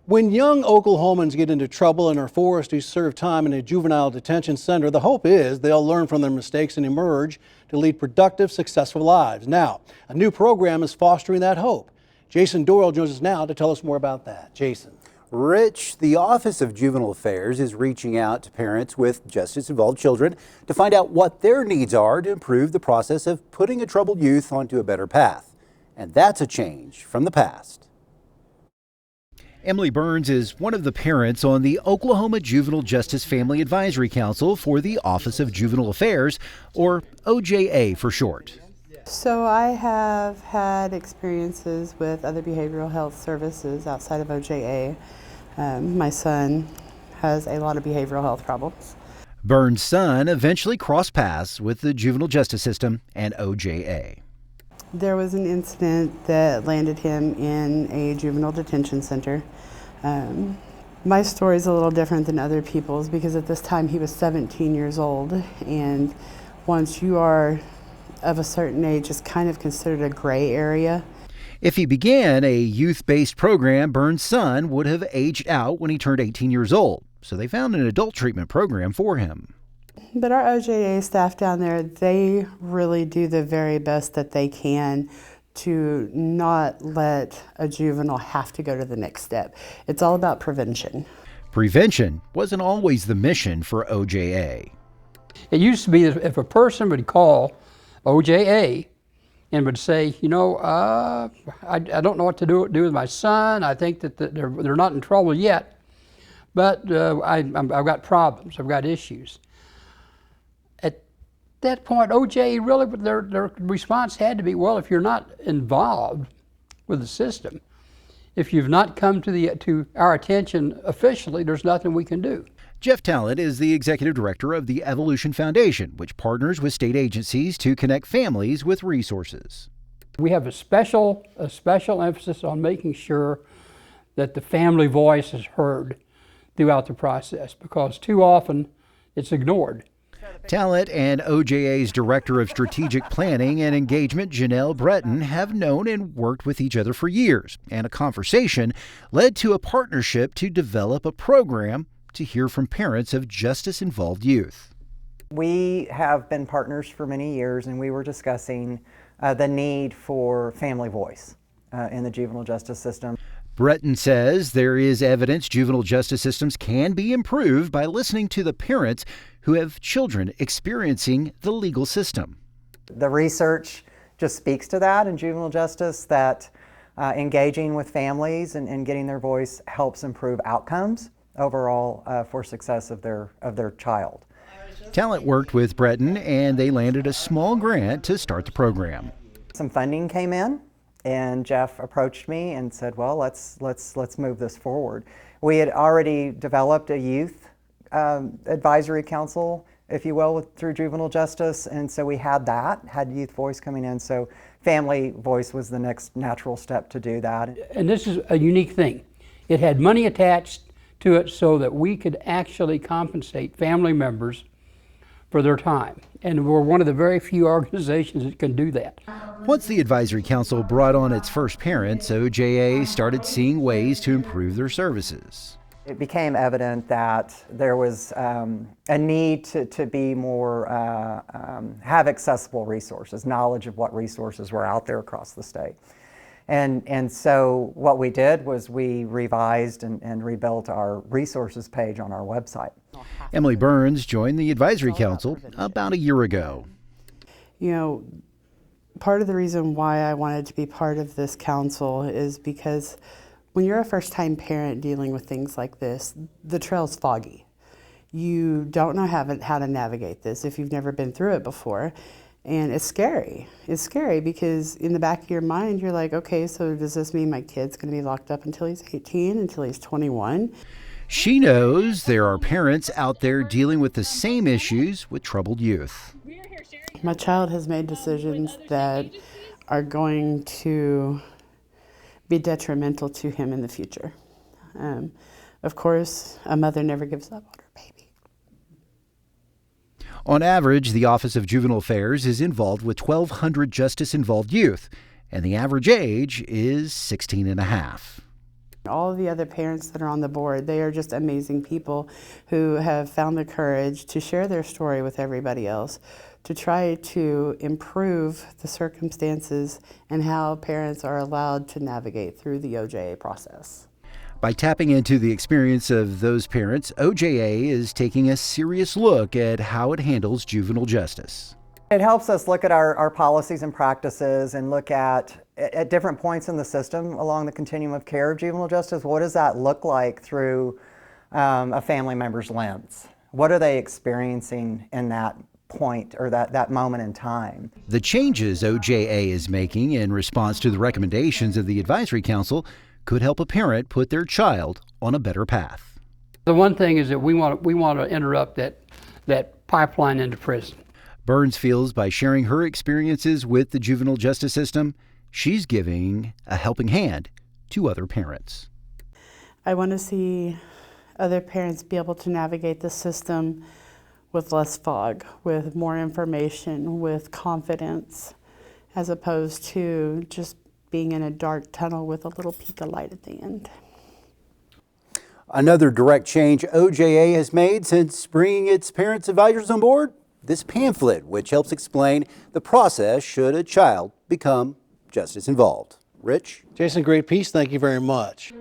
When young Oklahomans get into trouble and are forced to serve time in a juvenile detention center, the hope is they'll learn from their mistakes and emerge to lead productive, successful lives. Now, a new program is fostering that hope. Jason Doyle joins us now to tell us more about that. Jason. Rich, the Office of Juvenile Affairs is reaching out to parents with justice-involved children to find out what their needs are to improve the process of putting a troubled youth onto a better path. And that's a change from the past. Emily Burns is one of the parents on the Oklahoma Juvenile Justice Family Advisory Council for the Office of Juvenile Affairs, or OJA for short. So I have had experiences with other behavioral health services outside of OJA. My son has a lot of behavioral health problems. Burns' son eventually crossed paths with the juvenile justice system and OJA. There was an incident that landed him in a juvenile detention center. My story is a little different than other people's because at this time he was 17 years old, and once you are of a certain age, it's kind of considered a gray area. If he began a youth-based program, Burns' son would have aged out when he turned 18 years old, so they found an adult treatment program for him. But our OJA staff down there, they really do the very best that they can to not let a juvenile have to go to the next step. It's all about prevention. Prevention wasn't always the mission for OJA. It used to be that if a person would call OJA and would say, I don't know what to do with my son. I think that they're not in trouble yet, but I've got problems, I've got issues. At that point, OJA really, their response had to be, well, if you're not involved with the system, if you've not come to our attention officially, there's nothing we can do. Jeff Talent is the executive director of the Evolution Foundation, which partners with state agencies to connect families with resources. We have a special emphasis on making sure that the family voice is heard throughout the process, because too often it's ignored. Talent and OJA's Director of Strategic Planning and Engagement, Janelle Breton, have known and worked with each other for years, and a conversation led to a partnership to develop a program to hear from parents of justice-involved youth. We have been partners for many years, and we were discussing the need for family voice in the juvenile justice system. Breton says there is evidence juvenile justice systems can be improved by listening to the parents who have children experiencing the legal system. The research just speaks to that in juvenile justice, that engaging with families and getting their voice helps improve outcomes overall for success of their child. Talent worked with Breton, and they landed a small grant to start the program. Some funding came in, and Jeff approached me and said, well, let's move this forward. We had already developed a youth advisory council, if you will, through juvenile justice, and so we had youth voice coming in, so family voice was the next natural step to do that. And this is a unique thing. It had money attached to it so that we could actually compensate family members for their time. And we're one of the very few organizations that can do that. Once the Advisory Council brought on its first parents, OJA started seeing ways to improve their services. It became evident that there was a need to be more, have accessible resources, knowledge of what resources were out there across the state. And so what we did was we revised and rebuilt our resources page on our website. Emily Burns joined the Advisory Council about a year ago. Part of the reason why I wanted to be part of this council is because when you're a first-time parent dealing with things like this, the trail's foggy. You don't know how to navigate this if you've never been through it before. And it's scary. It's scary because in the back of your mind, you're like, okay, so does this mean my kid's going to be locked up until he's 18, until he's 21? She knows there are parents out there dealing with the same issues with troubled youth. My child has made decisions that are going to be detrimental to him in the future. Of course, a mother never gives up on her baby. On average, the Office of Juvenile Affairs is involved with 1,200 justice-involved youth, and the average age is 16 and a half. All of the other parents that are on the board, they are just amazing people who have found the courage to share their story with everybody else, to try to improve the circumstances and how parents are allowed to navigate through the OJA process. By tapping into the experience of those parents, OJA is taking a serious look at how it handles juvenile justice. It helps us look at our policies and practices and look at different points in the system along the continuum of care of juvenile justice. What does that look like through a family member's lens? What are they experiencing in that point or that moment in time? The changes OJA is making in response to the recommendations of the Advisory Council could help a parent put their child on a better path. The one thing is that we want to interrupt that pipeline into prison. Burns feels by sharing her experiences with the juvenile justice system, she's giving a helping hand to other parents. I want to see other parents be able to navigate the system with less fog, with more information, with confidence, as opposed to just being in a dark tunnel with a little peak of light at the end. Another direct change OJA has made since bringing its parents advisors on board, this pamphlet, which helps explain the process should a child become justice involved. Rich? Jason, great piece. Thank you very much.